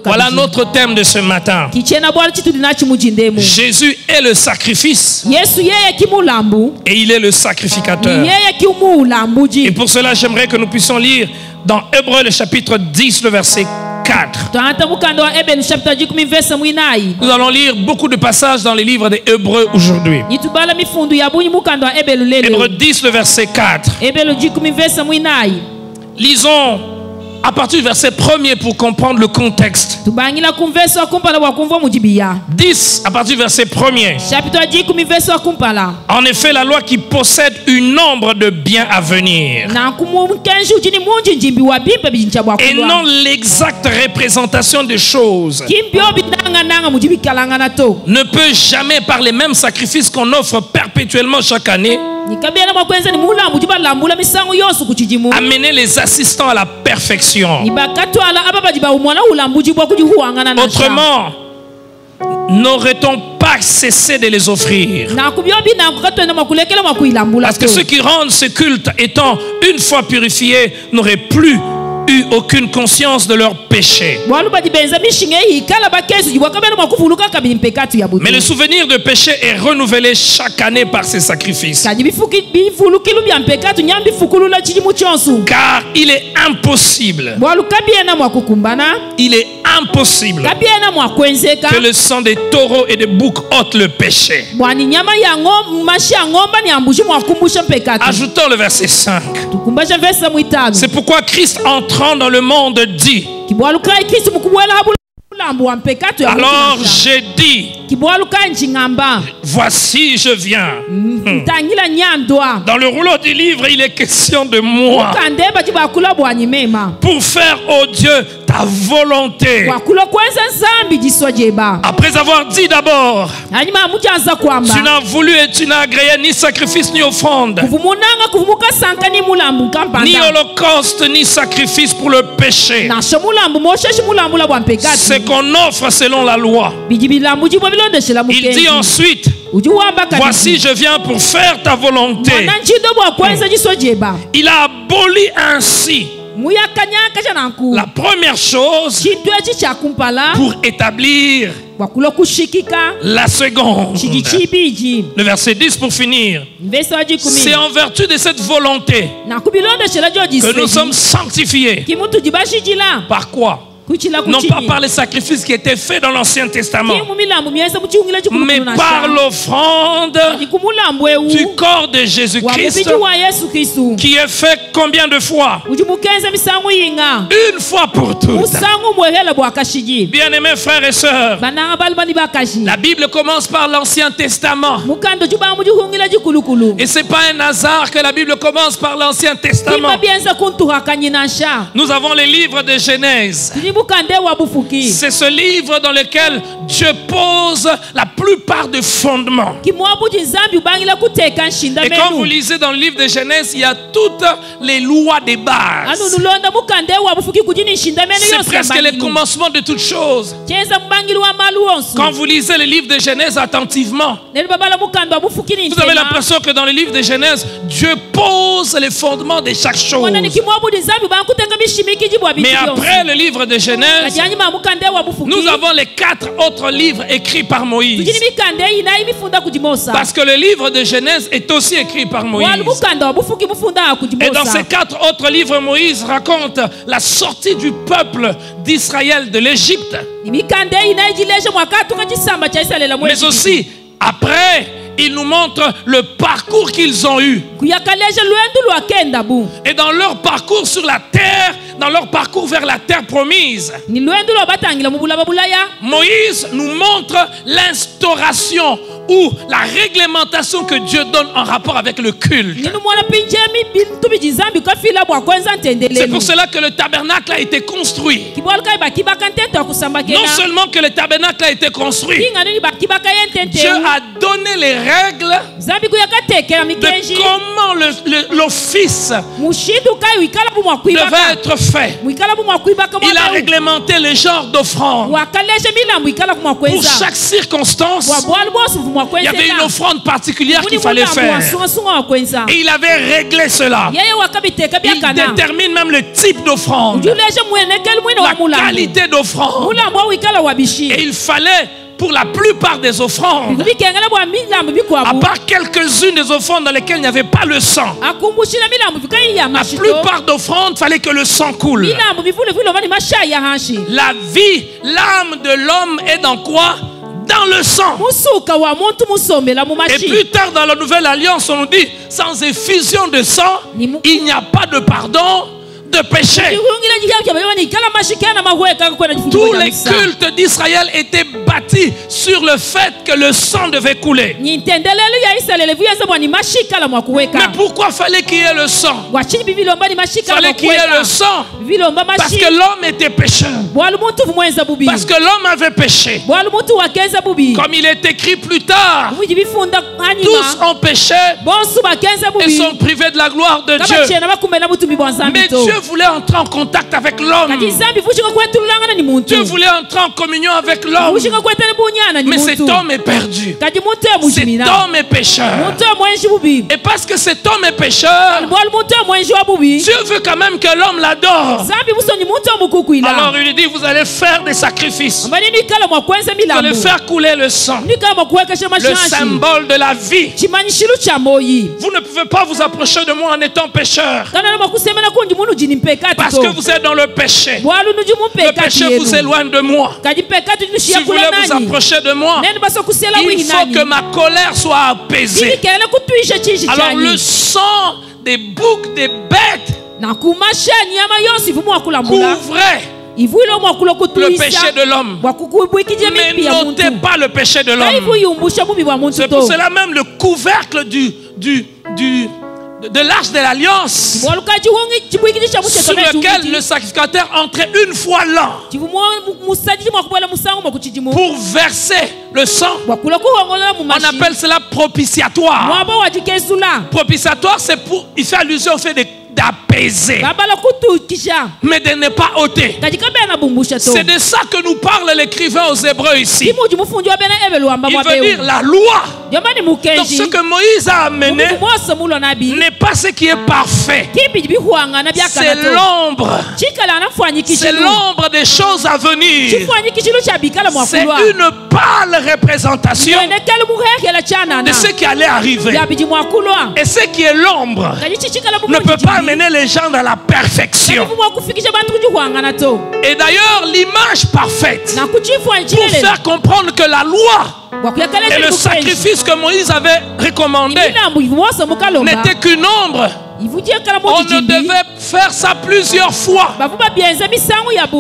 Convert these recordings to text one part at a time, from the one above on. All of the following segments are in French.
Voilà notre thème de ce matin. Jésus est le sacrifice et il est le sacrificateur. Et pour cela, j'aimerais que nous puissions lire dans Hébreux le chapitre 10, le verset 4. Nous allons lire beaucoup de passages dans les livres des Hébreux aujourd'hui. Hébreux 10, le verset 4. Lisons à partir du verset 1er pour comprendre le contexte. 10 à partir du verset 1er. En effet, la loi qui possède une nombre de biens à venir et non l'exacte représentation des choses ne peut jamais par les mêmes sacrifices qu'on offre perpétuellement chaque année amener les assistants à la perfection. Autrement, n'aurait-on pas cessé de les offrir? Parce que ceux qui rendent ce culte étant une fois purifiés n'auraient plus eu aucune conscience de leur péché. Mais le souvenir de péché est renouvelé chaque année par ces sacrifices. Car il est impossible que le sang des taureaux et des boucs ôte le péché. Ajoutons le verset 5. C'est pourquoi Christ entrant dans le monde dit: alors j'ai dit, voici je viens. Dans le rouleau du livre, il est question de moi pour faire, ô Dieu, ta volonté. Après avoir dit d'abord, tu n'as voulu et tu n'as agréé ni sacrifice ni offrande, ni holocauste ni sacrifice pour le péché. C'est qu'on offre selon la loi. Il dit ensuite, voici je viens pour faire ta volonté. Il a aboli ainsi la première chose pour établir la seconde. Le verset 10 pour finir. C'est en vertu de cette volonté que nous sommes sanctifiés. Par quoi? Non pas par les sacrifices qui étaient faits dans l'Ancien Testament, mais par l'offrande du corps de Jésus-Christ, qui est fait combien de fois? Une fois pour toutes. Bien-aimés frères et sœurs, la Bible commence par l'Ancien Testament. Et ce n'est pas un hasard que la Bible commence par l'Ancien Testament. Nous avons les livres de Genèse. C'est ce livre dans lequel Dieu pose la plupart des fondements. Et quand vous lisez dans le livre de Genèse, il y a toutes les lois des bases. C'est presque le commencement de toutes choses. Quand vous lisez le livre de Genèse attentivement, vous avez l'impression que dans le livre de Genèse, Dieu pose les fondements de chaque chose. Mais après le livre de Genèse, nous avons les 4 autres livres écrits par Moïse. Parce que le livre de Genèse est aussi écrit par Moïse. Et dans ces 4 autres livres, Moïse raconte la sortie du peuple d'Israël de l'Égypte. Mais aussi, après, il nous montre le parcours qu'ils ont eu. Et dans leur parcours sur la terre, dans leur parcours vers la terre promise, Moïse nous montre l'instauration ou la réglementation que Dieu donne en rapport avec le culte. C'est pour cela que le tabernacle a été construit. Non seulement que le tabernacle a été construit, Dieu a donné les règles de comment l'office devait être fait. Il a réglementé les genres d'offrandes pour chaque circonstance Il y avait une offrande particulière qu'il fallait faire. Et il avait réglé cela. Il détermine même le type d'offrande, la qualité d'offrande. Et il fallait, pour la plupart des offrandes, à part quelques-unes des offrandes dans lesquelles il n'y avait pas le sang, la plupart d'offrandes, il fallait que le sang coule. La vie, l'âme de l'homme est dans quoi? Dans le sang. Et plus tard dans la Nouvelle Alliance, on nous dit, sans effusion de sang, il n'y a pas de pardon de péché. Tous les cultes d'Israël étaient bâtis sur le fait que le sang devait couler. Mais pourquoi fallait qu'il y ait le sang? Fallait qu'il y ait le sang parce que l'homme était pécheur. Parce que l'homme avait péché. Comme il est écrit plus tard, tous ont péché et sont privés de la gloire de Dieu. Mais Dieu voulait entrer en contact avec l'homme. Dieu voulait entrer en communion avec l'homme. Mais cet homme est perdu. Cet homme est pécheur. Et parce que cet homme est pécheur, Dieu veut quand même que l'homme l'adore. Alors il lui dit, vous allez faire des sacrifices. Vous allez faire couler le sang. Le symbole de la vie. Vous ne pouvez pas vous approcher de moi en étant pécheur. Parce que vous êtes dans le péché. Le péché vous éloigne de moi. Si vous voulez vous approcher de moi, il faut que ma colère soit apaisée. Alors le sang des boucs, des bêtes couvrait le péché de l'homme. Mais notez pas le péché de l'homme. C'est pour cela même le couvercle de l'arche de l'alliance, sur lequel le sacrificateur entrait une fois l'an pour verser le sang. On appelle cela propitiatoire. Propitiatoire, c'est pour, il fait allusion au fait d'apaiser, mais de ne pas ôter. C'est de ça que nous parle l'écrivain aux Hébreux ici. Il veut dire la loi. Donc ce que Moïse a amené n'est pas ce qui est parfait. C'est l'ombre. C'est l'ombre des choses à venir. C'est une pâle représentation de ce qui allait arriver. Et ce qui est l'ombre ne peut pas amener les gens dans la perfection. Et d'ailleurs, l'image parfaite, pour faire comprendre que la loi et le sacrifice que Moïse avait recommandé n'était qu'une ombre, on ne devait faire ça plusieurs fois.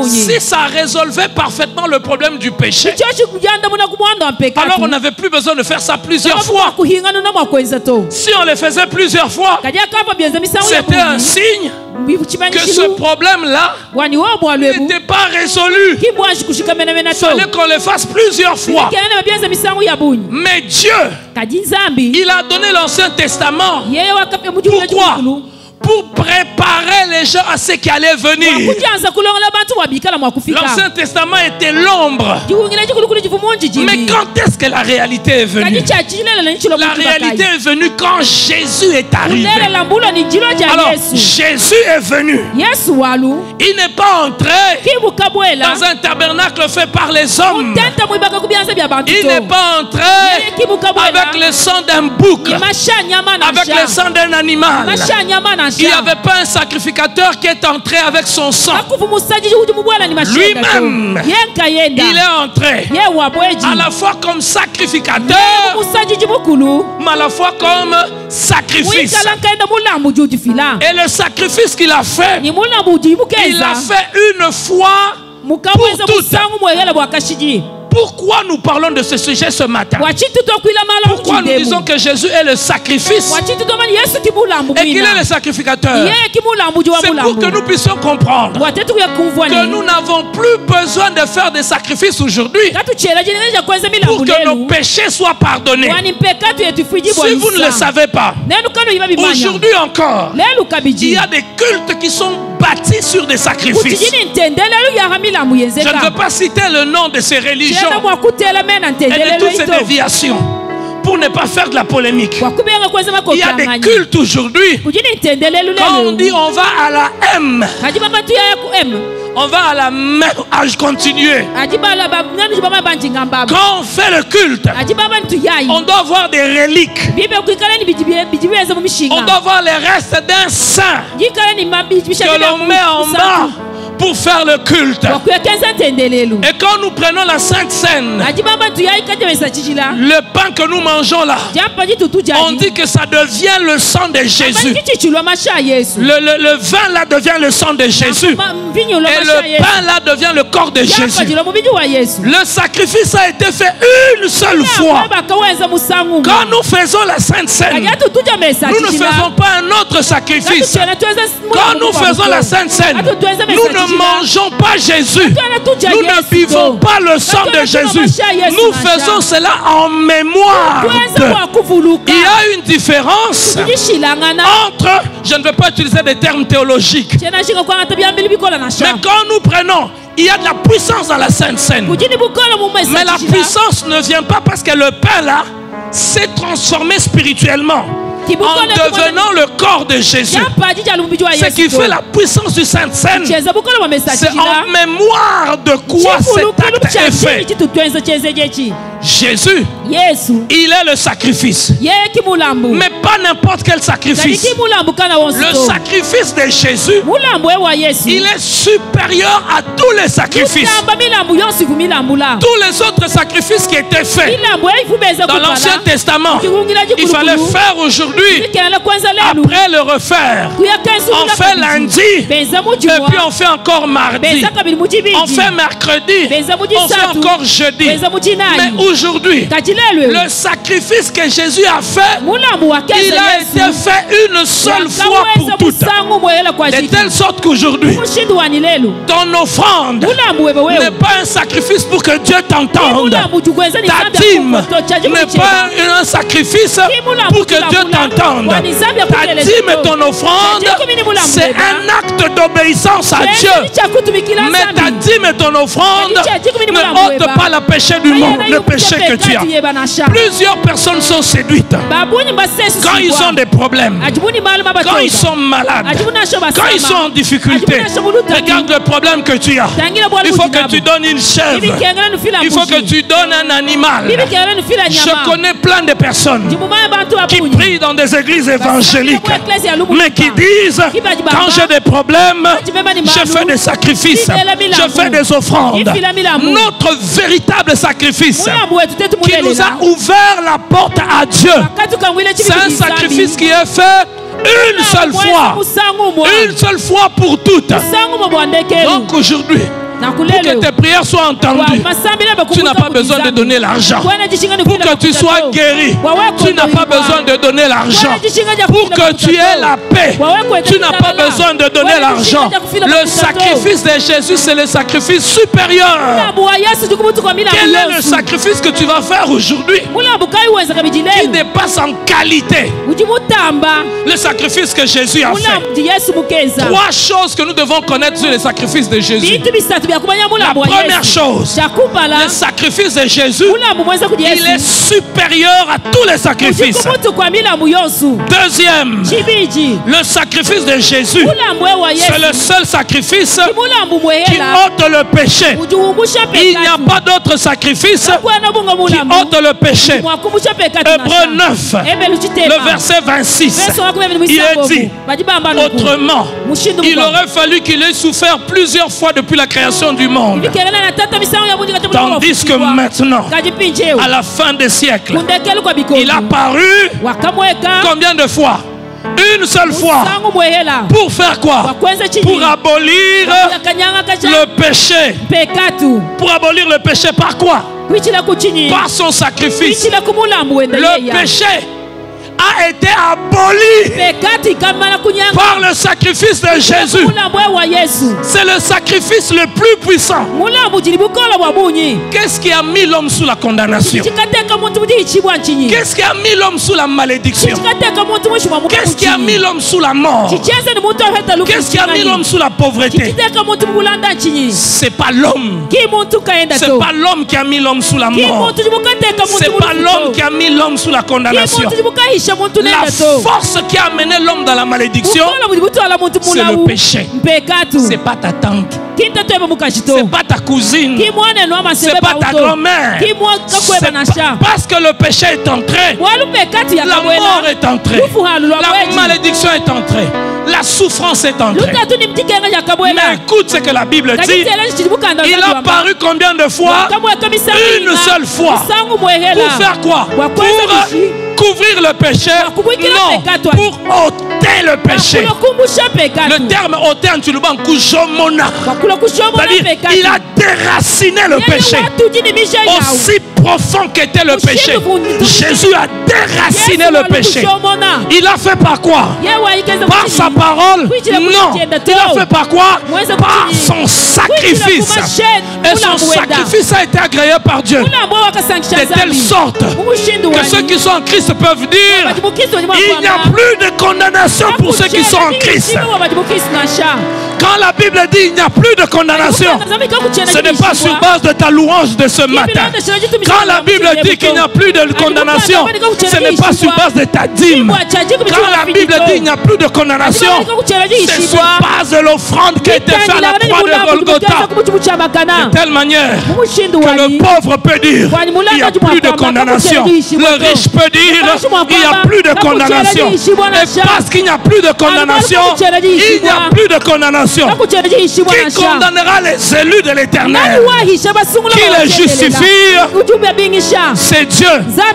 Si ça résolvait parfaitement le problème du péché, alors on n'avait plus besoin de faire ça plusieurs fois. Si on le faisait plusieurs fois, c'était un signe que ce problème-là n'était pas résolu. Il fallait qu'on le fasse plusieurs fois. Mais Dieu, il a donné l'Ancien Testament. Pourquoi? Pour préparer les gens à ce qui allait venir. L'Ancien Testament était l'ombre. Mais quand est-ce que la réalité est venue? La réalité est venue quand Jésus est arrivé. Alors, Jésus est venu. Il n'est pas entré dans un tabernacle fait par les hommes. Il n'est pas entré avec le sang d'un bouc, avec le sang d'un animal. Il n'y avait pas un sacrificateur qui est entré avec son sang. Lui-même, il est entré à la fois comme sacrificateur, mais à la fois comme sacrifice. Et le sacrifice qu'il a fait, il l'a fait une fois pour toutes. Pourquoi nous parlons de ce sujet ce matin? Pourquoi nous disons que Jésus est le sacrifice et qu'il est le sacrificateur? C'est pour que nous puissions comprendre que nous n'avons plus besoin de faire des sacrifices aujourd'hui pour que nos péchés soient pardonnés. Si vous ne le savez pas, aujourd'hui encore, il y a des cultes qui sont bâtis sur des sacrifices. Je ne veux pas citer le nom de ces religions et de toutes ces déviations. pour ne pas faire de la polémique. Il y a des cultes aujourd'hui. Quand on dit on va à la M, on va à la même âge continuer. Quand on fait le culte, on doit voir des reliques. On doit voir les restes d'un saint que l'on met en bas pour faire le culte. Et quand nous prenons la Sainte Seine, le pain que nous mangeons là, on dit que ça devient le sang de Jésus. Le vin là devient le sang de Jésus. Et le pain là devient le corps de Jésus. Le sacrifice a été fait une seule fois. Quand nous faisons la Sainte Seine, nous ne faisons pas un autre sacrifice. Quand nous faisons la Sainte Seine, nous ne mangeons pas Jésus. Nous ne buvons pas le sang de Jésus. Nous faisons cela en mémoire de. Il y a une différence entre, je ne veux pas utiliser des termes théologiques, mais quand nous prenons, il y a de la puissance dans la Sainte Seine. Mais la puissance ne vient pas parce que le pain là s'est transformé spirituellement en devenant le corps de Jésus. Ce qui fait la puissance du Sainte Seine, c'est en mémoire de quoi cet acte est fait. Jésus, il est le sacrifice, mais pas n'importe quel sacrifice. Le sacrifice de Jésus, il est supérieur à tous les sacrifices. Tous les autres sacrifices qui étaient faits dans l'Ancien Testament, il fallait faire aujourd'hui, après le refaire. On fait lundi, et puis on fait encore mardi, on fait mercredi, on fait encore jeudi. Mais aujourd'hui, le sacrifice que Jésus a fait, il a été fait une seule fois pour toutes. De telle sorte qu'aujourd'hui, ton offrande n'est pas un sacrifice pour que Dieu t'entende. Ta dîme n'est pas un sacrifice pour que Dieu t'entende. Ta dîme et ton offrande, c'est un acte d'obéissance à Dieu. Mais ta dîme et ton offrande ne ôtent pas le péché du monde, le péché que tu as. Plusieurs personnes sont séduites quand ils ont des problèmes, quand ils sont malades, quand ils sont en difficulté. Regarde le problème que tu as. Il faut que tu donnes une chèvre, il faut que tu donnes un animal. Je connais plein de personnes qui prient dans des églises évangéliques, mais qui disent, quand j'ai des problèmes, je fais des sacrifices, je fais des offrandes. Notre véritable sacrifice qui nous a ouvert la porte à Dieu, c'est un sacrifice qui est fait une seule fois pour toutes. Donc aujourd'hui, pour que tes prières soient entendues, tu n'as pas besoin de donner l'argent. Pour que tu sois guéri, tu n'as pas besoin de donner l'argent. Pour que tu aies la paix, tu n'as pas besoin de donner l'argent. Le sacrifice de Jésus, c'est le sacrifice supérieur. Quel est le sacrifice que tu vas faire aujourd'hui qui dépasse en qualité le sacrifice que Jésus a fait? Trois choses que nous devons connaître sur le sacrifice de Jésus. La première chose, le sacrifice de Jésus, il est supérieur à tous les sacrifices. Deuxième, le sacrifice de Jésus, c'est le seul sacrifice qui ôte le péché. Il n'y a pas d'autre sacrifice qui ôte le péché. Hébreux 9, le verset 26, il est dit, autrement, il aurait fallu qu'il ait souffert plusieurs fois depuis la création du monde. Tandis que maintenant, à la fin des siècles, il a paru combien de fois? Une seule fois. Pour faire quoi? Pour abolir le péché. Pour abolir le péché par quoi? Par son sacrifice. Le péché a été aboli par le sacrifice de Jésus. C'est le sacrifice le plus puissant. Qu'est-ce qui a mis l'homme sous la condamnation? Qu'est-ce qui a mis l'homme sous la malédiction? Qu'est-ce qui a mis l'homme sous la mort? Qu'est-ce qui a mis l'homme sous la pauvreté? C'est pas l'homme. C'est pas l'homme qui a mis l'homme sous la mort. C'est pas l'homme qui a mis l'homme sous la condamnation. La force qui a amené l'homme dans la malédiction, c'est le péché. C'est pas ta tante. C'est pas ta cousine. C'est pas ta grand-mère. Parce que le péché est entré, la mort est entrée, la malédiction est entrée, la souffrance est entrée. Mais écoute ce que la Bible dit. Il a paru combien de fois? Une seule fois. Pour faire quoi? Pour couvrir le péché? Non, pour ôter le péché. Le terme ôter en tulban kujomona. C'est-à-dire, il a déraciné le péché. Aussi profond qu'était le péché, Jésus a déraciné le péché. Il a fait par quoi? Par sa parole? Non. Il a fait par quoi? Par son sacrifice. Et son sacrifice a été agréé par Dieu. De telle sorte que ceux qui sont en Christ peuvent dire: il n'y a plus de condamnation pour ceux qui sont en Christ. Quand la Bible dit il n'y a plus de condamnation, ce n'est pas sur base de ta louange de ce matin. Quand la Bible dit qu'il n'y a plus de condamnation, ce n'est pas sur base de ta dîme. Quand la Bible dit qu'il n'y a plus de condamnation, c'est sur base de l'offrande qui a été faite à la croix de Golgotha. De telle manière que le pauvre peut dire il n'y a plus de condamnation. Le riche peut dire il n'y a plus de condamnation. Et parce qu'il n'y a plus de condamnation, il n'y a plus de condamnation. Qui condamnera les élus de l'Éternel? Qui les justifie? C'est Dieu.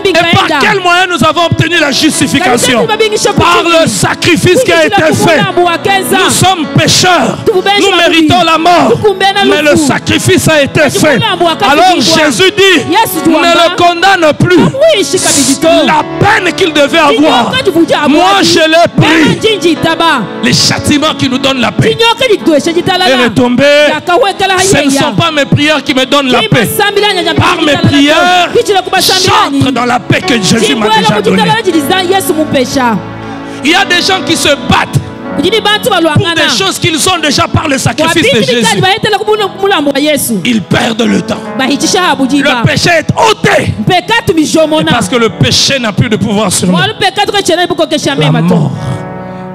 Et par quel moyen nous avons obtenu la justification? Par le sacrifice qui a été fait. Nous sommes pécheurs. Nous méritons la mort. Mais le sacrifice a été fait. Alors Jésus dit: ne le condamne plus. La peine qu'il devait avoir, moi je l'ai pris. Les châtiments qui nous donnent la paix est retombé. Ce ne sont pas mes prières qui me donnent la paix. Par mes prières, j'entre dans la paix que Jésus m'a déjà donnée. Il y a des gens qui se battent pour des choses qu'ils ont déjà par le sacrifice de Jésus. Ils perdent le temps. Le péché est ôté. Et parce que le péché n'a plus de pouvoir sur nous. La mort,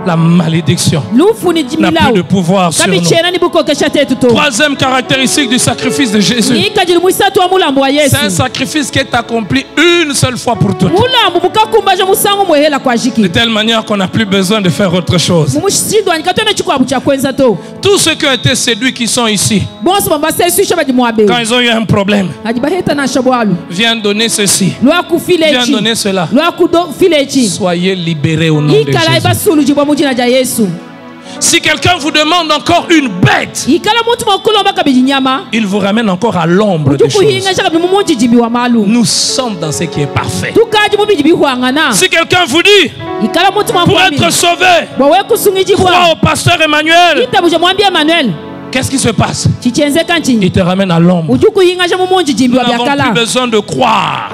la malédiction n'a plus de pouvoir sur nous. Troisième caractéristique du sacrifice de Jésus, c'est un sacrifice qui est accompli une seule fois pour toutes. De telle manière qu'on n'a plus besoin de faire autre chose. Tous ceux qui ont été séduits qui sont ici, quand ils ont eu un problème, viens donner ceci, viens donner cela. Soyez libérés au nom de Jésus. Si quelqu'un vous demande encore une bête, il vous ramène encore à l'ombre des choses. Nous sommes dans ce qui est parfait. Si quelqu'un vous dit, pour être sauvé, crois au pasteur Emmanuel, qu'est-ce qui se passe? Il te ramène à l'ombre. Nous n'avons plus besoin de croire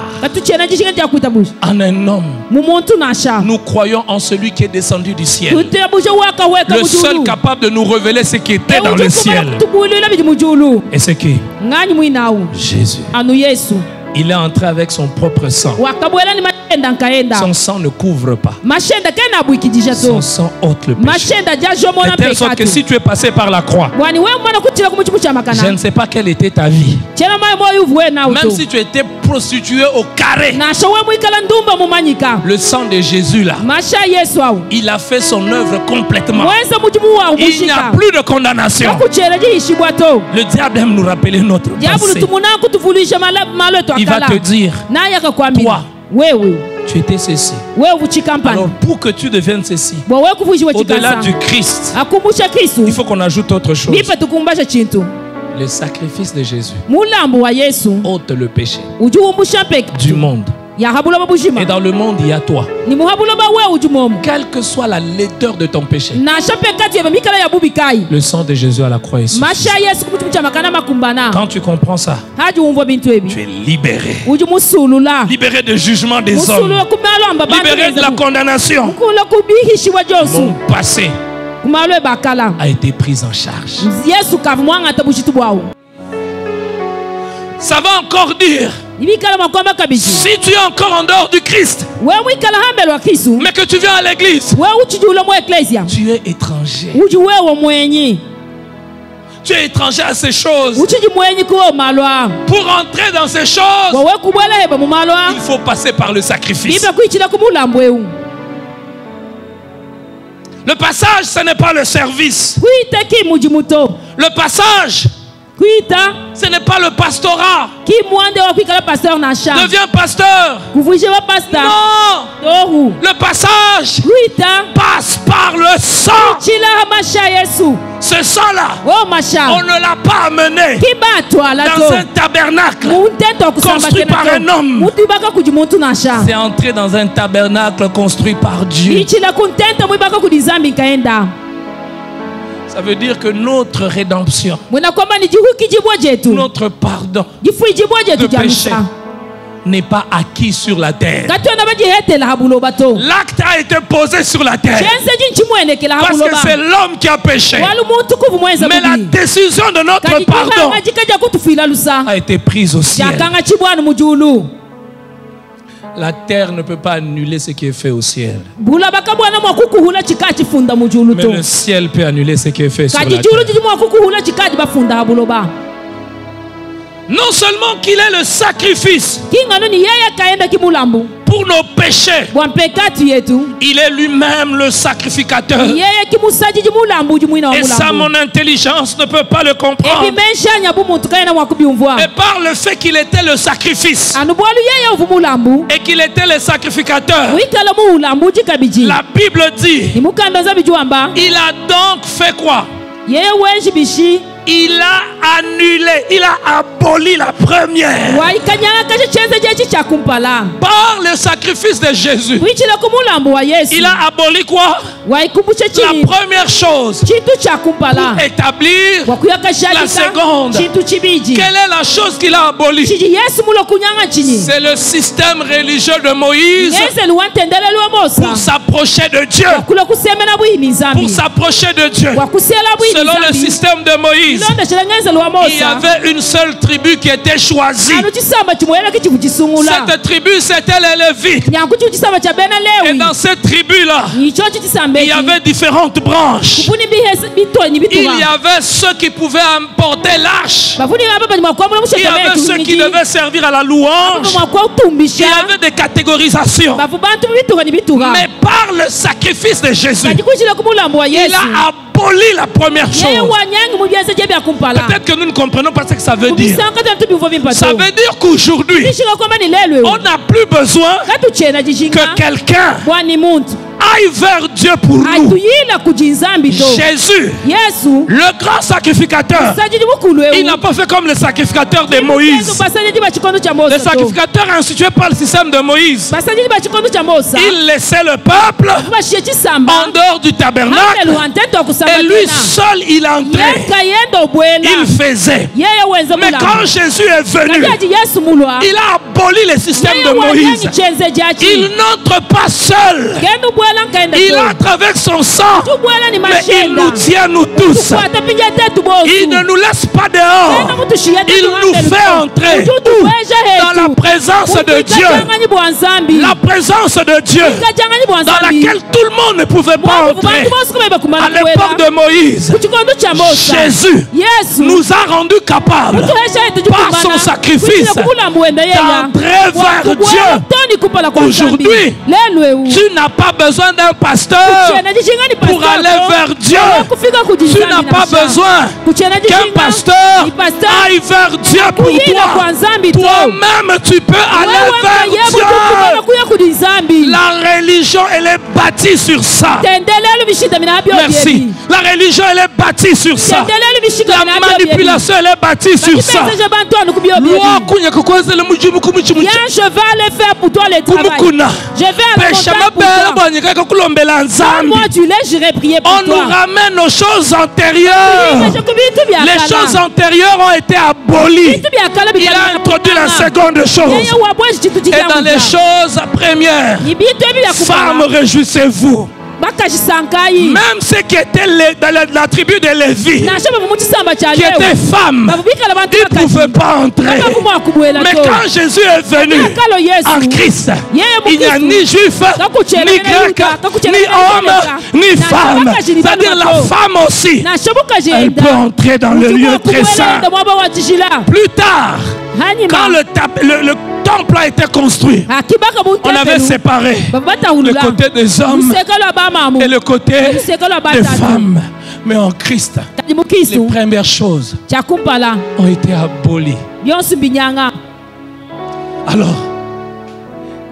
en un homme. Nous croyons en celui qui est descendu du ciel, le seul capable de nous révéler ce qui était dans le ciel. Et c'est qui? Jésus. Il est entré avec son propre sang. Son sang ne couvre pas. Son sang ôte le péché. De telle sorte que si tu es passé par la croix, je ne sais pas quelle était ta vie. Même si tu étais prostitué au carré, le sang de Jésus là, il a fait son œuvre complètement. Il n'y a plus de condamnation. Le diable aime nous rappeler notre passé. Il va te dire, toi, tu étais ceci. Alors pour que tu deviennes ceci, au-delà du Christ, il faut qu'on ajoute autre chose. Le sacrifice de Jésus ôte le péché du monde. Et dans le monde, il y a toi. Quelle que soit la laideur de ton péché, le sang de Jésus à la croix est suffisant. Quand tu comprends ça, tu es libéré. Libéré du jugement des hommes. Libéré de la condamnation. Mon passé a été pris en charge. Ça va encore dire, si tu es encore en dehors du Christ, mais que tu viens à l'église, tu es étranger. Tu es étranger à ces choses. Pour entrer dans ces choses, il faut passer par le sacrifice. Le passage, ce n'est pas le service. Le passage, ce n'est pas le pastorat. Deviens pasteur. Non. Le passage passe par le sang. Ce sang-là, on ne l'a pas amené dans un tabernacle construit par un homme. C'est entré dans un tabernacle construit par Dieu. Ça veut dire que notre rédemption, notre pardon de péché n'est pas acquis sur la terre. L'acte a été posé sur la terre parce que c'est l'homme qui a péché. Mais la décision de notre pardon a été prise au ciel. La terre ne peut pas annuler ce qui est fait au ciel. Mais le ciel peut annuler ce qui est fait sur la terre. Non seulement qu'il est le sacrifice pour nos péchés, il est lui-même le sacrificateur. Et ça, mon intelligence ne peut pas le comprendre. Et par le fait qu'il était le sacrifice et qu'il était le sacrificateur, la Bible dit, il a donc fait quoi? Il a annulé, il a aboli la première. Par le sacrifice de Jésus, il a aboli quoi? La première chose pour établir la seconde. Quelle est la chose qu'il a abolie? C'est le système religieux de Moïse pour s'approcher de Dieu. Pour s'approcher de Dieu. Selon le système de Moïse, il y avait une seule tribu qui était choisie. Cette tribu, c'était les Lévites. Et dans cette tribu-là, il y avait différentes branches. Il y avait ceux qui pouvaient emporter l'arche. Il y avait ceux qui devaient servir à la louange. Il y avait des catégorisations. Mais par le sacrifice de Jésus, il a aboli la première chose. Peut-être que nous ne comprenons pas ce que ça veut dire. Ça veut dire qu'aujourd'hui, on n'a plus besoin que quelqu'un aille vers Dieu pour nous. Jésus, le grand sacrificateur, il n'a pas fait comme le sacrificateur de Moïse. Le sacrificateur institué par le système de Moïse, il laissait le peuple en dehors du tabernacle et lui seul il entrait, il faisait. Mais quand Jésus est venu, il a aboli le système de Moïse. Il n'entre pas seul. Il entre avec son sang, mais il nous tient nous tous. Il ne nous laisse pas dehors. Il nous fait entrer dans la présence de Dieu. La présence de Dieu dans laquelle tout le monde ne pouvait pas entrer. À l'époque de Moïse, Jésus nous a rendus capables par son sacrifice d'entrer vers Dieu Aujourd'hui, tu n'as pas besoin d'un pasteur pour aller vers Dieu. Tu n'as pas besoin qu'un pasteur aille vers Dieu pour toi. Toi-même, tu peux aller vers Dieu. La religion, elle est bâtie sur ça. Merci. La religion, elle est bâtie sur ça. La manipulation, elle est bâtie sur ça. Je vais aller faire pour toi les travail. Je vais aller pour toi. Moi, tu l'es, j'irai prier pour toi. On nous ramène aux choses antérieures. Les choses antérieures ont été abolies. Il a introduit la seconde chose. Et dans les choses premières, femmes, réjouissez-vous. Même ceux qui étaient dans la tribu de Lévi, qui étaient femmes, ils ne pouvaient pas entrer. Mais quand Jésus est venu en Christ, il n'y a ni juif, ni grec, ni homme, ni femme. C'est-à-dire la femme aussi, elle peut entrer dans le lieu très saint. Plus tard, quand le temple a été construit, on avait séparé le côté des hommes et le côté des femmes. Mais en Christ, les premières choses ont été abolies. Alors,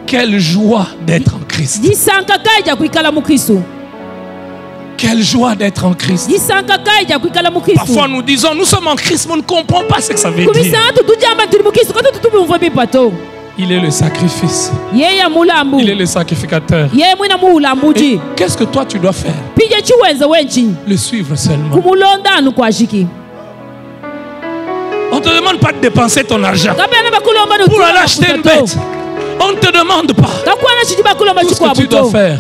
quelle joie d'être en Christ. Quelle joie d'être en Christ. Parfois nous disons, nous sommes en Christ, mais on ne comprend pas ce que ça veut dire. Il est le sacrifice. Il est le sacrificateur. Et qu'est-ce que toi tu dois faire? Le suivre seulement. On ne te demande pas de dépenser ton argent pour aller acheter une bête. On ne te demande pas. Tout ce que tu dois faire,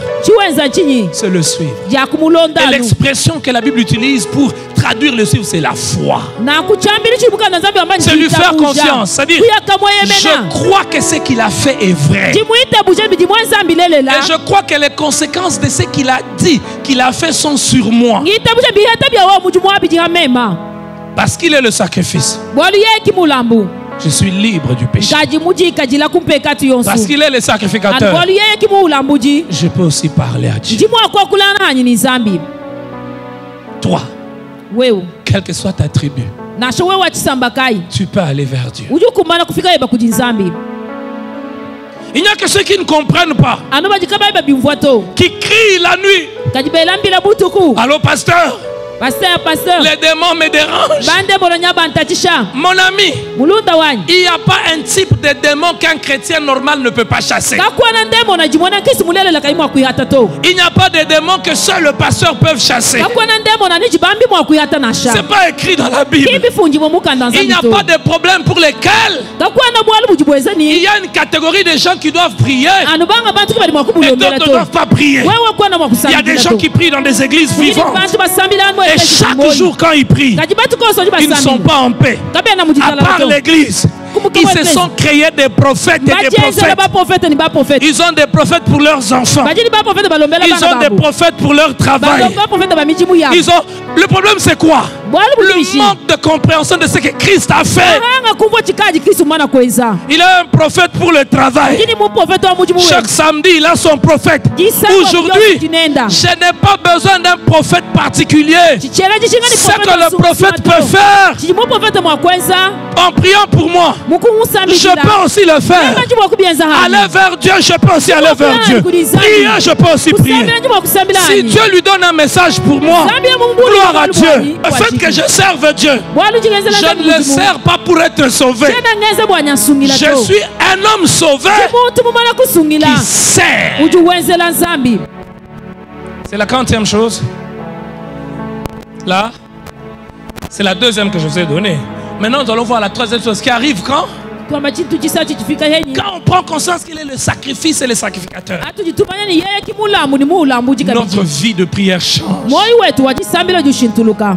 c'est le suivre. Et l'expression que la Bible utilise pour traduire le suivre, c'est la foi. C'est lui faire confiance. C'est-à-dire, je crois que ce qu'il a fait est vrai. Et je crois que les conséquences de ce qu'il a dit, qu'il a fait, sont sur moi. Parce qu'il est le sacrifice. Je suis libre du péché. Parce qu'il est le sacrificateur. Je peux aussi parler à Dieu. Toi, quelle que soit ta tribu, tu peux aller vers Dieu. Il n'y a que ceux qui ne comprennent pas, qui crient la nuit. Allô, pasteur? Les démons me dérangent. Mon ami, il n'y a pas un type de démon qu'un chrétien normal ne peut pas chasser. Il n'y a pas de démon que seul le pasteur peut chasser. Ce n'est pas écrit dans la Bible. Il n'y a pas de problème pour lesquels il y a une catégorie de gens qui doivent prier et d'autres ne doivent pas prier. Il y a des gens qui prient dans des églises vivantes. Et chaque jour quand ils prient, ils ne sont pas en paix. À part l'église, ils se sont créés des prophètes et des prophètes. Ils ont des prophètes pour leurs enfants. Ils ont des prophètes pour leur travail. Le problème c'est quoi? Le manque de compréhension de ce que Christ a fait. Il a un prophète pour le travail. Chaque samedi, il a son prophète. Aujourd'hui, je n'ai pas besoin d'un prophète particulier. Ce que le prophète peut faire en priant pour moi, je peux aussi le faire. Aller vers Dieu, je peux aussi aller vers Dieu. Prier, je peux aussi prier. Si Dieu lui donne un message pour moi, gloire à Dieu. Le fait que je serve Dieu, je ne le sers pas pour être sauvé. Je suis un homme sauvé qui sert. C'est la 40e chose. Là, c'est la deuxième que je vous ai donnée. Maintenant, nous allons voir la troisième chose qui arrive quand? Quand on prend conscience qu'il est le sacrifice et le sacrificateur, notre vie de prière change.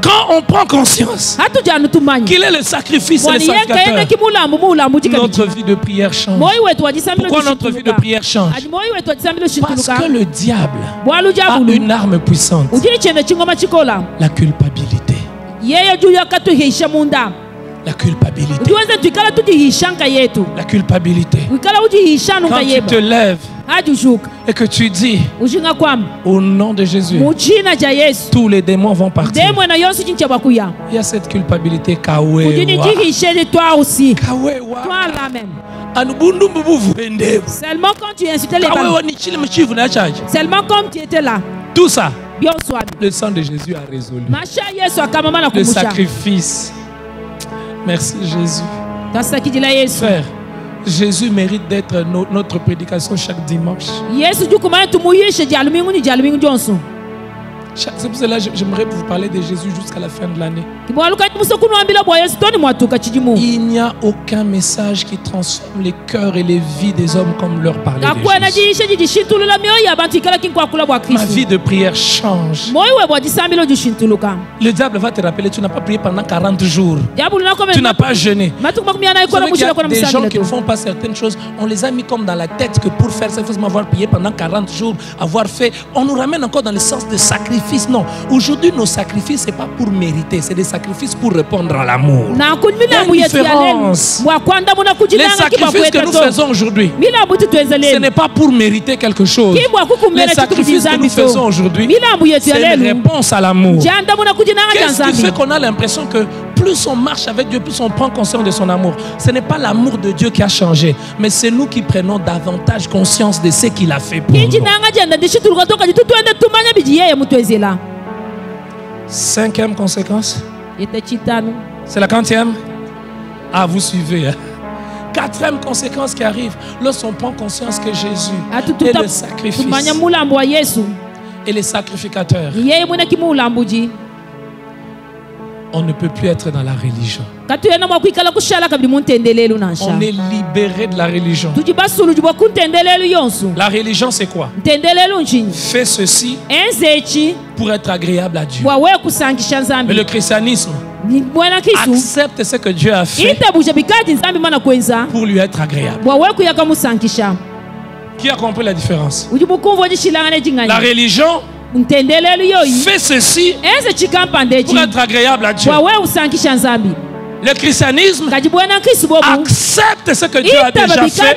Quand on prend conscience qu'il est le sacrifice et le sacrificateur, notre vie de prière change. Pourquoi notre vie de prière change? Parce que le diable a une arme puissante, la culpabilité. La culpabilité. La culpabilité. Quand tu te lèves et que tu dis au nom de Jésus, tous les démons vont partir. Il y a cette culpabilité. Seulement quand tu insultais les parents. Seulement comme tu étais là. Tout ça, le sang de Jésus a résolu. Le sacrifice. Merci Jésus. Frère, Jésus mérite d'être notre prédication chaque dimanche. C'est pour cela que j'aimerais vous parler de Jésus jusqu'à la fin de l'année. Il n'y a aucun message qui transforme les cœurs et les vies des hommes comme leur parler de Jésus. Ma vie de prière change. Le diable va te rappeler, tu n'as pas prié pendant 40 jours. Tu n'as pas jeûné. Vous savez qu'il y a des gens qui ne font pas certaines choses. On les a mis comme dans la tête que pour faire ça, il faut avoir prié pendant 40 jours, avoir fait. On nous ramène encore dans le sens de sacrifice. Non, aujourd'hui nos sacrifices c'est pas pour mériter, c'est des sacrifices pour répondre à l'amour. Il y a une différence. Les sacrifices que nous faisons aujourd'hui, ce n'est pas pour mériter quelque chose. Les sacrifices que nous faisons aujourd'hui, c'est une réponse à l'amour. Qu'est-ce qui fait qu'on a l'impression que plus on marche avec Dieu, plus on prend conscience de son amour? Ce n'est pas l'amour de Dieu qui a changé, mais c'est nous qui prenons davantage conscience de ce qu'il a fait pour nous. 5e conséquence. C'est la 40e. Ah, vous suivez. 4e conséquence qui arrive lorsqu'on prend conscience que Jésus est le sacrifice et les sacrificateurs. On ne peut plus être dans la religion. On est libéré de la religion. La religion c'est quoi? Fais ceci pour être agréable à Dieu. Mais le christianisme accepte ce que Dieu a fait pour lui être agréable. Qui a compris la différence? La religion fais ceci pour être agréable à Dieu. Le christianisme accepte ce que Dieu a déjà fait.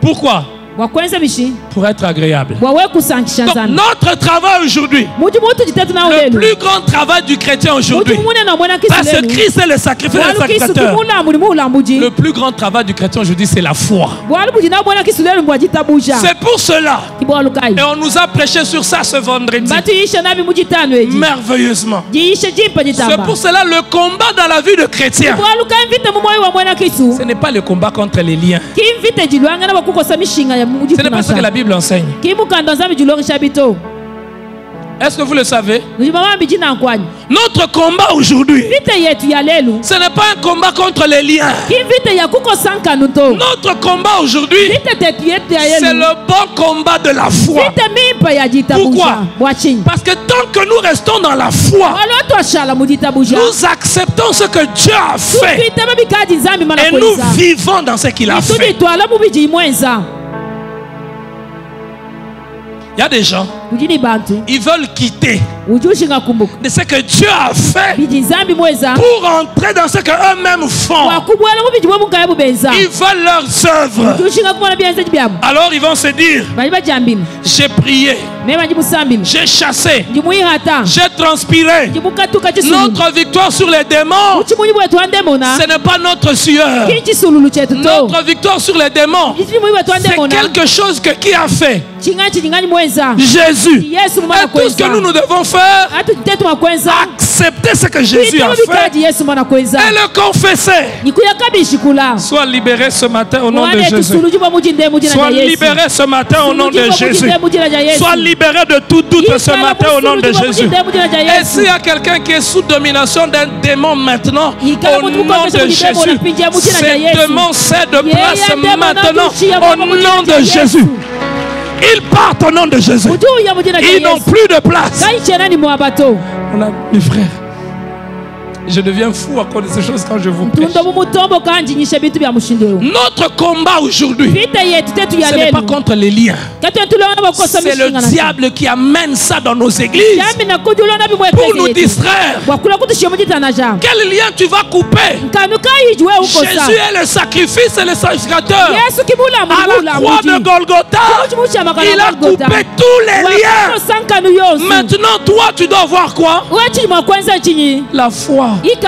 Pourquoi? Pour être agréable. Donc, notre travail aujourd'hui, le plus grand travail du chrétien aujourd'hui, parce que Christ est le sacrifice et le sacrificateur, le plus grand travail du chrétien aujourd'hui, c'est la foi. C'est pour cela, et on nous a prêché sur ça ce vendredi, merveilleusement. C'est pour cela le combat dans la vie de chrétien, ce n'est pas le combat contre les liens. Ce n'est pas ce que la Bible enseigne. Est-ce que vous le savez? Notre combat aujourd'hui, ce n'est pas un combat contre les liens. Notre combat aujourd'hui, c'est le bon combat de la foi. Pourquoi? Parce que tant que nous restons dans la foi, nous acceptons ce que Dieu a fait et nous vivons dans ce qu'il a fait. Il y a des gens, ils veulent quitter de ce que Dieu a fait pour entrer dans ce qu'eux-mêmes font. Ils veulent leurs œuvres. Alors ils vont se dire, j'ai prié, j'ai chassé, j'ai transpiré. Notre victoire sur les démons, ce n'est pas notre sueur. Notre victoire sur les démons, c'est quelque chose que qui a fait? Jésus. Et tout ce que nous devons faire, accepter ce que Jésus a fait et le confesser. Sois libéré ce matin au nom de Jésus. Sois libéré ce matin au nom de Jésus. Sois libéré de tout doute ce matin au nom de Jésus. Et s'il y a quelqu'un qui est sous domination d'un démon maintenant, au nom de Jésus, ces démons cèdent de place maintenant au nom de Jésus. Ils partent au nom de Jésus. Ils n'ont plus de place. On a mes frères. Je deviens fou à cause de ces choses quand je vous prêche. Notre combat aujourd'hui, ce n'est pas contre les liens. C'est le diable qui amène ça dans nos églises pour nous distraire. Quel lien tu vas couper? Jésus est le sacrifice et le sacrificateur. À la croix de Golgotha, il a coupé tous les liens. Maintenant, toi, tu dois voir quoi? La foi. C'est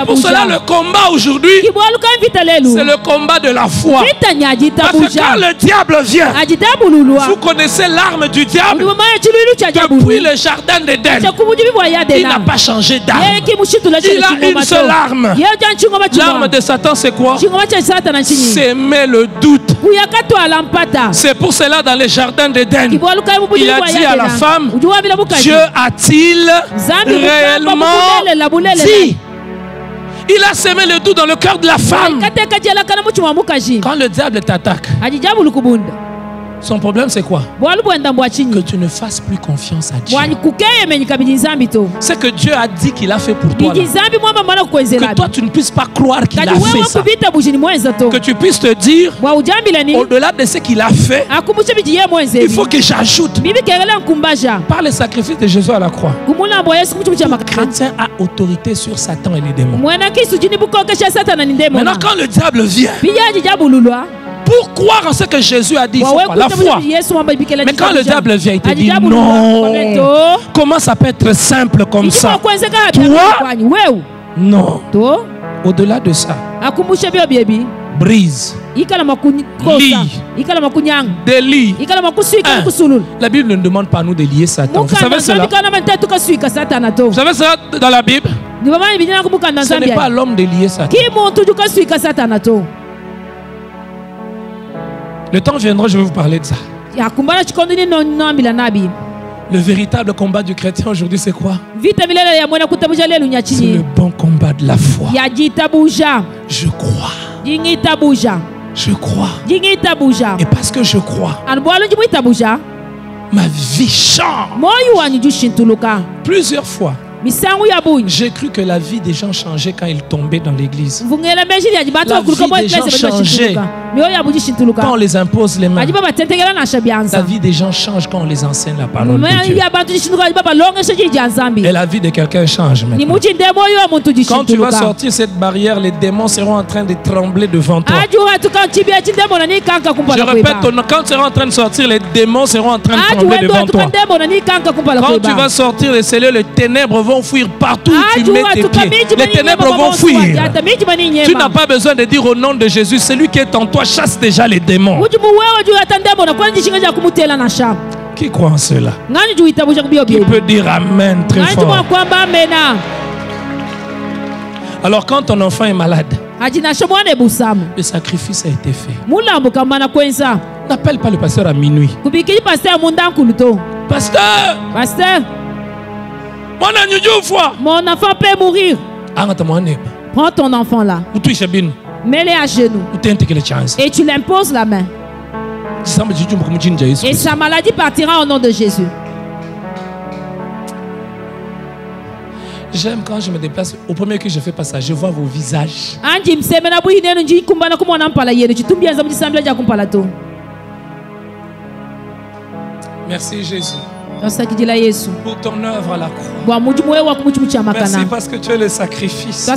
pour cela le combat aujourd'hui, c'est le combat de la foi. Parce que quand le diable vient, vous connaissez l'arme du diable. Depuis le jardin d'Éden, il n'a pas changé d'arme. Il a une seule arme. L'arme de Satan, c'est quoi? S'aimer le doute. C'est pour cela dans les jardins d'Éden, il a dit à la femme, Dieu a-t-il réellement dit? Il a semé le doute dans le cœur de la femme. Quand le diable t'attaque, son problème c'est quoi? Que tu ne fasses plus confiance à Dieu. C'est que Dieu a dit qu'il a fait pour toi. Que toi tu ne puisses pas croire qu'il a fait ça. Que tu puisses te dire, au-delà de ce qu'il a fait, il faut que j'ajoute. Par le sacrifice de Jésus à la croix, le chrétien a autorité sur Satan et les démons. Maintenant quand le diable vient, pour croire en ce que Jésus a dit, il faut pas la foi. Mais quand le diable vient, il te dit non. Comment ça peut être simple comme ça? Toi? Non. Au-delà de ça, brise, lit, délie. La Bible ne demande pas à nous de lier Satan. Vous savez cela? Vous savez cela dans la Bible? Ce n'est pas à l'homme de lier Satan. Le temps viendra, je vais vous parler de ça. Le véritable combat du chrétien aujourd'hui, c'est quoi? C'est le bon combat de la foi. Je crois. Je crois. Et parce que je crois, ma vie change. Plusieurs fois, j'ai cru que la vie des gens changeait quand ils tombaient dans l'église. La vie des gens changeait quand on les impose les mains. La vie des gens change quand on les enseigne la parole de Dieu. Et la vie de quelqu'un change maintenant. Quand tu vas sortir cette barrière, les démons seront en train de trembler devant toi. Je répète, quand tu seras en train de sortir, les démons seront en train de trembler devant toi. Quand tu vas sortir des cellules, les ténèbres vont fuir partout où tu mets tes pieds. Les ténèbres vont fuir. Tu n'as pas besoin de dire au nom de Jésus, celui qui est en toi chasse déjà les démons. Qui croit en cela? Qui peut dire Amen très fort? Alors quand ton enfant est malade, le sacrifice a été fait. N'appelle pas le pasteur à minuit. Pasteur, mon enfant peut mourir. Prends ton enfant là. Mets-le à genoux. Et tu l'imposes la main. Et sa maladie partira au nom de Jésus. J'aime quand je me déplace. Au premier que je fais pas ça, je vois vos visages. Merci Jésus. Pour ton œuvre à la croix. Merci parce que tu es le sacrifice.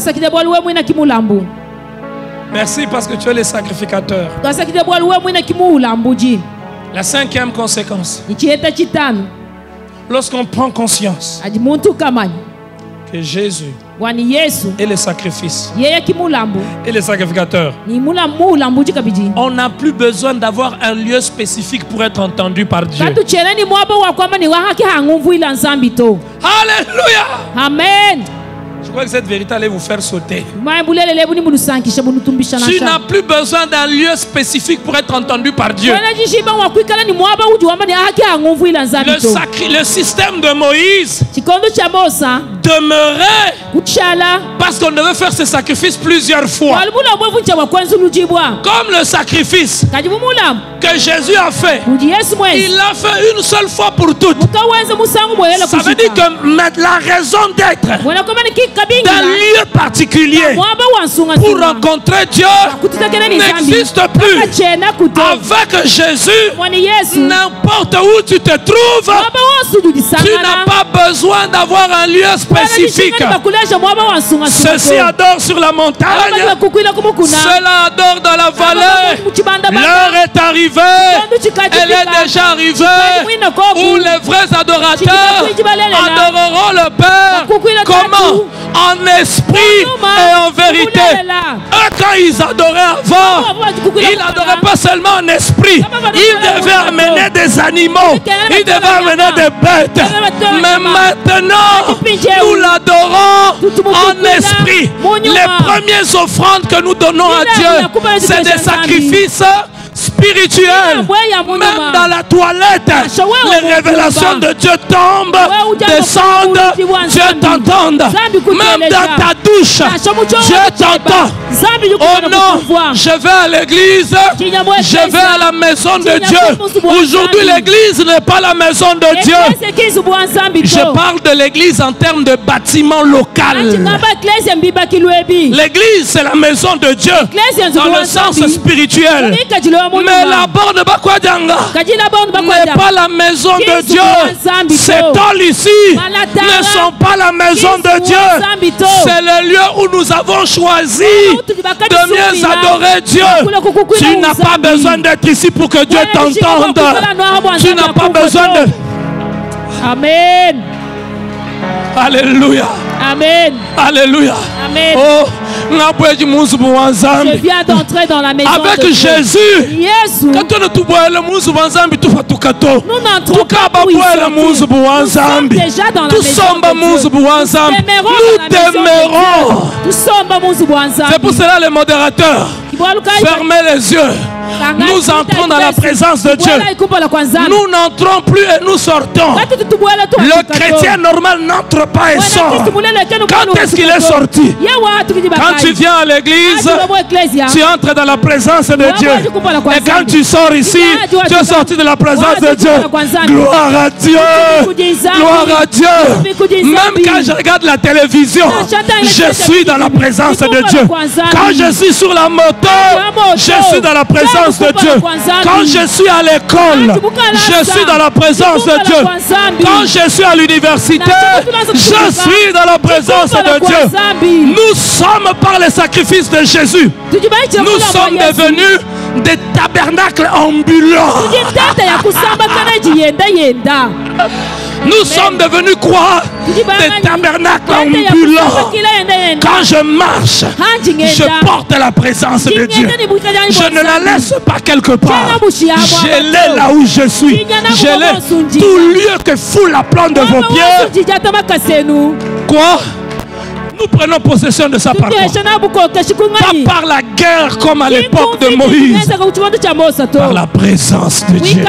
Merci parce que tu es le sacrificateur. La cinquième conséquence. Lorsqu'on prend conscience que Jésus est le sacrifice et le sacrificateur, on n'a plus besoin d'avoir un lieu spécifique pour être entendu par Dieu. Alléluia. Amen. Je crois que cette vérité allait vous faire sauter. Tu n'as plus besoin d'un lieu spécifique pour être entendu par Dieu. Le système de Moïse demeurait parce qu'on devait faire ce sacrifice plusieurs fois. Comme le sacrifice que Jésus a fait, il l'a fait une seule fois pour toutes. Ça veut dire que la raison d'être d'un lieu particulier pour rencontrer Dieu n'existe plus. Avec Jésus, n'importe où tu te trouves, tu n'as pas besoin d'avoir un lieu spécifique. Ceux-ci adorent sur la montagne, ceux-là adorent dans la vallée. L'heure est arrivée, elle est déjà arrivée, où les vrais adorateurs adoreront le Père. Comment? En esprit et en vérité. Eux, quand ils adoraient avant, ils n'adoraient pas seulement en esprit. Ils devaient amener des animaux, ils devaient amener des bêtes. Mais maintenant, nous l'adorons en esprit. Les premières offrandes que nous donnons à Dieu, c'est des sacrifices spirituel. Même dans la toilette, les révélations de Dieu tombent, descendent, Dieu t'entend. Même dans ta douche, Dieu t'entend. Oh non, je vais à l'église, je vais à la maison de Dieu. Aujourd'hui, l'église n'est pas la maison de Dieu. Je parle de l'église en termes de bâtiment local. L'église, c'est la maison de Dieu dans le sens spirituel. Mais la borne n'est pas la maison de Dieu. Ces tôles ici ne sont pas la maison de Dieu. C'est le lieu où nous avons choisi de mieux adorer Dieu. Tu n'as pas besoin d'être ici pour que Dieu t'entende. Tu n'as pas besoin de... Amen. Alléluia. Amen. Alléluia. Amen. Oh, je viens d'entrer dans la maison avec de Jésus. Yes. Nous n'entrons pas où ils sont. Nous sommes déjà dans la maison de Dieu. Nous t'aimerons. C'est pour cela les modérateurs, fermez les yeux. Nous entrons dans la présence de Dieu. Nous n'entrons plus et nous sortons. Le chrétien normal n'entre pas et sort. Quand est-ce qu'il est sorti? Quand tu viens à l'église, tu entres dans la présence de Dieu. Et quand tu sors ici, tu es sorti de la présence de Dieu. Gloire à Dieu. Gloire à Dieu. Même quand je regarde la télévision, je suis dans la présence de Dieu. Quand je suis sur la moto, je suis dans la présence de Dieu. Quand je suis à l'école, je suis dans la présence de Dieu. Quand je suis à l'université, je suis dans la présence de Dieu. Nous sommes par le sacrifice de Jésus. Nous sommes devenus des tabernacles ambulants. Nous sommes devenus quoi? Des tabernacles ambulants. Quand je marche, je porte la présence de Dieu. Je ne la laisse pas quelque part. Je l'ai là où je suis. Je l'ai tout lieu que foule la plante de vos pieds. Quoi? Nous prenons possession de ça par quoi? Pas par la guerre comme à l'époque de Moïse. Par la présence de Dieu.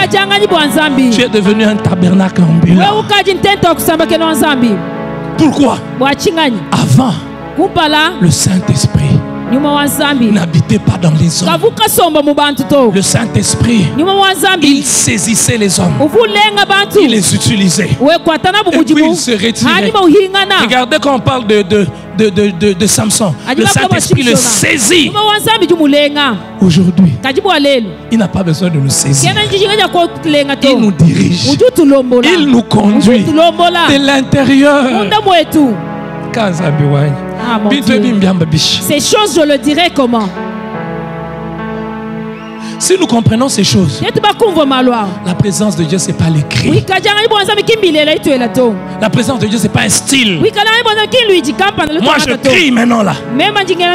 Tu es devenu un tabernacle ambulant. Pourquoi? Avant, le Saint-Esprit n'habitait pas dans les hommes. Le Saint-Esprit, il saisissait les hommes. Il les utilisait. Et puis il se retirait. Regardez quand on parle de Samson. Le Saint-Esprit le saisit. Aujourd'hui, il n'a pas besoin de nous saisir. Il nous dirige. Il nous conduit de l'intérieur. Ah, mon Dieu. Ces choses, je le dirais comment? Si nous comprenons ces choses, la présence de Dieu, ce n'est pas l'écrit. La présence de Dieu, ce n'est pas un style. Moi, je crie maintenant là.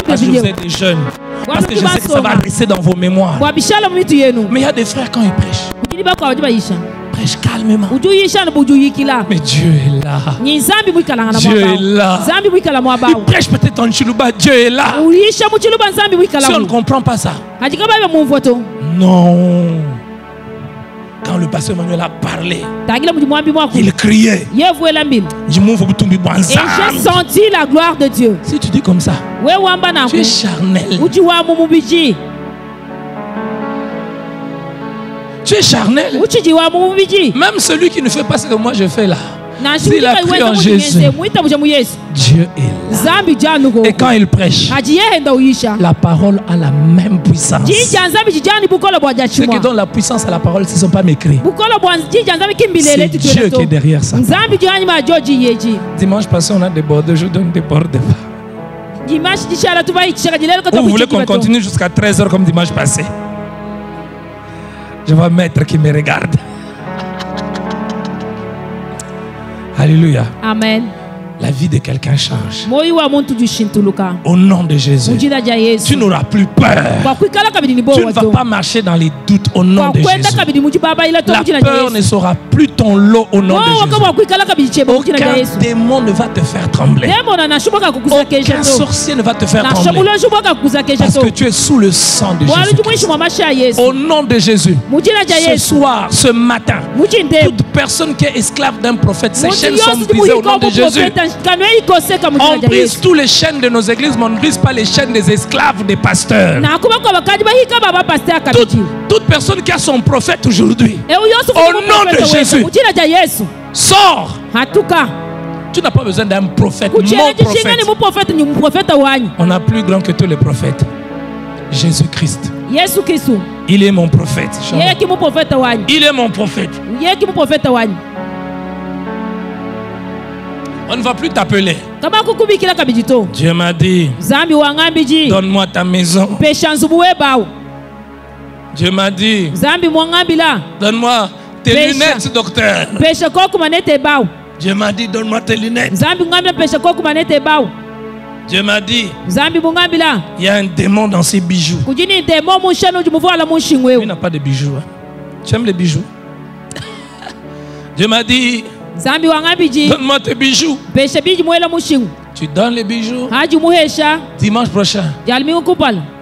Parce que vous êtes des jeunes. Parce que je sais que ça va rester dans vos mémoires. Mais il y a des frères, quand ils prêchent, prêche calmement. Mais Dieu est là. Dieu est là. Il prêche peut-être en Chiluba. Dieu est là. Si on ne comprend pas ça, non. Quand le pasteur Manuel a parlé, il criait. Et j'ai senti la gloire de Dieu. Si tu dis comme ça, tu es charnel. Tu es charnel. Même celui qui ne fait pas ce que moi je fais là, S'il a cru en Jésus, Dieu est là. Et quand il prêche, la parole a la même puissance. Ceux qui donnent la puissance à la parole, ce ne sont pas mes cris. C'est Dieu qui est derrière ça. Dimanche passé, on a débordé, je donne débordé. Vous voulez qu'on continue jusqu'à 13h comme dimanche passé? Je vois un maître qui me regarde. Alléluia. Amen. La vie de quelqu'un change. Au nom de Jésus. Tu n'auras plus peur. Tu ne vas pas marcher dans les doutes au nom de Jésus. La peur ne sera plus ton lot au nom de Jésus. Aucun démon ne va te faire trembler. Aucun sorcier ne va te faire trembler. Parce que tu es sous le sang de Jésus. Au nom de Jésus. Ce soir, ce matin, toute personne qui est esclave d'un prophète, ses chaînes sont brisées au nom de Jésus. On brise tous les chaînes de nos églises, mais on ne brise pas les chaînes des esclaves des pasteurs. Toute personne qui a son prophète aujourd'hui, au nom de Jésus, sors. Tu n'as pas besoin d'un prophète, mon prophète. On a plus grand que tous les prophètes. Jésus-Christ. Il est mon prophète. Il est mon prophète. On ne va plus t'appeler. Dieu m'a dit, donne-moi ta maison. Dieu m'a dit, donne-moi tes lunettes, docteur. Dieu m'a dit, donne-moi tes lunettes. Dieu m'a dit, il y a un démon dans ces bijoux. Il n'a pas de bijoux. Hein. Tu aimes les bijoux? Dieu m'a dit, donne-moi tes bijoux. Tu donnes les bijoux. Dimanche prochain,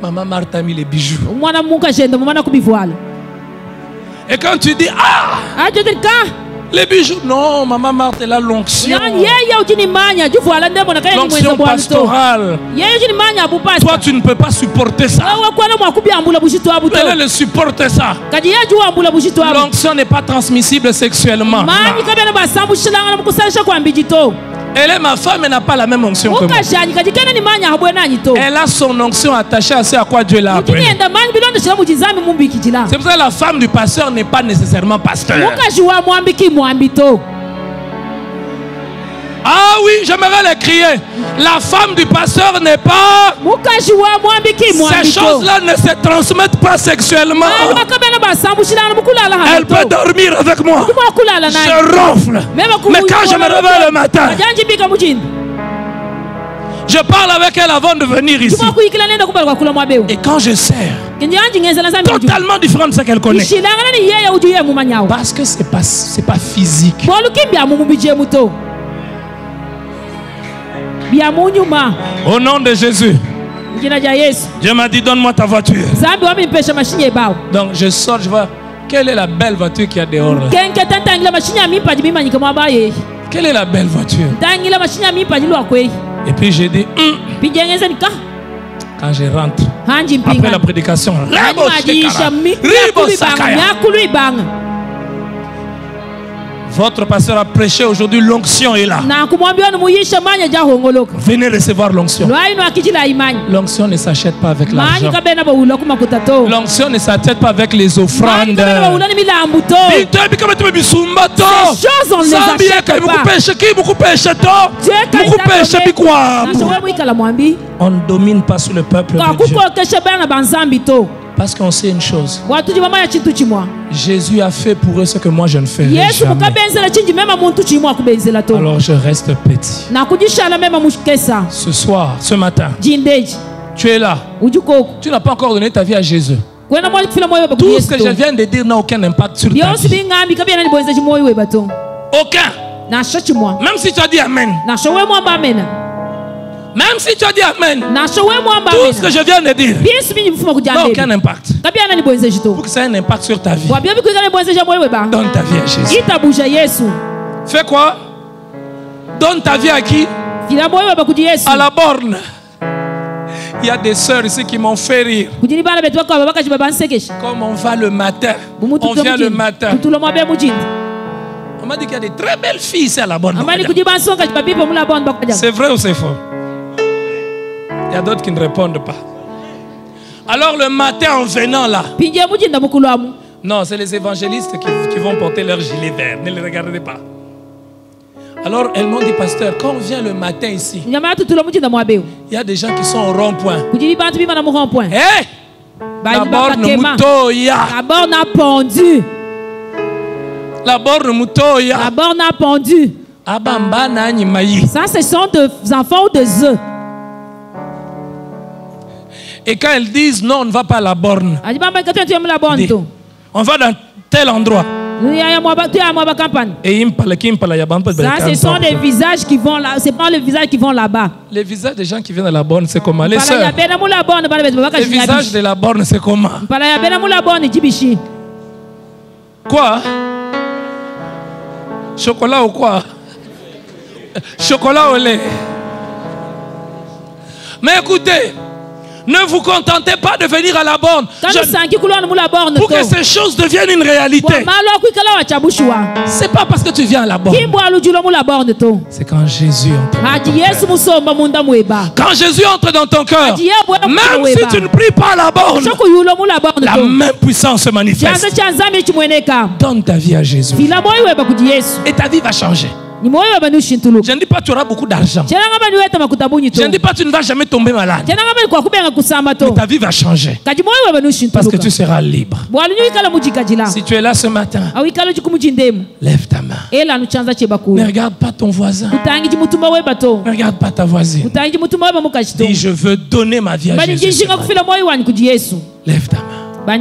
Maman Marthe a mis les bijoux. Et quand tu dis, les bijoux, non, Maman Marthe, elle a l'onction. L'onction pastorale. Toi, tu ne peux pas supporter ça. Elle ne supporte ça. L'onction n'est pas transmissible sexuellement. Elle est ma femme, elle n'a pas la même onction que moi. Elle a son onction attachée à ce à quoi Dieu l'a appelé. C'est pour ça que la femme du pasteur n'est pas nécessairement pasteur. Ah oui, j'aimerais les crier. La femme du pasteur n'est pas... Ces choses-là ne se transmettent pas sexuellement. Elle peut dormir avec moi. Je ronfle. Mais quand je me réveille le matin, je parle avec elle avant de venir ici. Et quand je sers, totalement différent de ce qu'elle connaît. Parce que c'est pas physique. Au nom de Jésus. Dieu m'a dit, donne-moi ta voiture. Donc je sors, je vois. Quelle est la belle voiture qu'il y a dehors là? Quelle est la belle voiture? Et puis j'ai dit, quand je rentre, après la prédication, votre pasteur a prêché aujourd'hui, l'onction est là. Venez recevoir l'onction. L'onction ne s'achète pas avec l'argent. L'onction ne s'achète pas avec les offrandes. On ne domine pas sur le peuple de Dieu. Parce qu'on sait une chose. Jésus a fait pour eux ce que moi je ne ferai jamais. Alors je reste petit. Ce soir, ce matin, tu es là. Tu n'as pas encore donné ta vie à Jésus. Tout ce que je viens de dire n'a aucun impact sur ta vie. Aucun. Même si tu as dit Amen. Même si tu as dit Amen, tout ce que je viens de dire n'a aucun impact. Pour que ça ait un impact sur ta vie, donne ta vie à Jésus. Fais quoi? Donne ta vie à qui? À la borne. Il y a des sœurs ici qui m'ont fait rire. Comme on va le matin, on vient le matin. On m'a dit qu'il y a des très belles filles ici à la bonne. C'est vrai ou c'est faux? Il y a d'autres qui ne répondent pas. Alors le matin en venant là. Non, c'est les évangélistes qui vont porter leur gilet vert. Ne les regardez pas. Alors elles m'ont dit, pasteur, quand on vient le matin ici, il y a des gens qui sont au rond-point. Hey! La borne Mutoya. La borne a pendu. La borne Mutoya. La borne a pendu. Ça, ce sont des enfants ou des œufs. Et quand elles disent non, on ne va pas à la borne, on va dans tel endroit. Et ça, ce sont des visages qui vont là. C'est pas les visages qui vont là-bas. Les visages des gens qui viennent à la borne, c'est comment? Les sœurs. Les visages de la borne, c'est comment? Quoi? Chocolat ou quoi? Chocolat au lait. Mais écoutez, ne vous contentez pas de venir à la borne. Pour que ces choses deviennent une réalité. C'est pas parce que tu viens à la borne. C'est quand Jésus entre. Quand Jésus entre dans ton cœur, même si tu ne pries pas à la borne, la même puissance se manifeste. Donne ta vie à Jésus. Et ta vie va changer. Je ne dis pas que tu auras beaucoup d'argent. Je ne dis pas que tu ne vas jamais tomber malade. Mais ta vie va changer. Parce que tu seras libre. Si tu es là ce matin, lève ta main. Ne regarde pas ton voisin. Ne regarde pas ta voisine. Dis, je veux donner ma vie à Jésus. Lève ta main.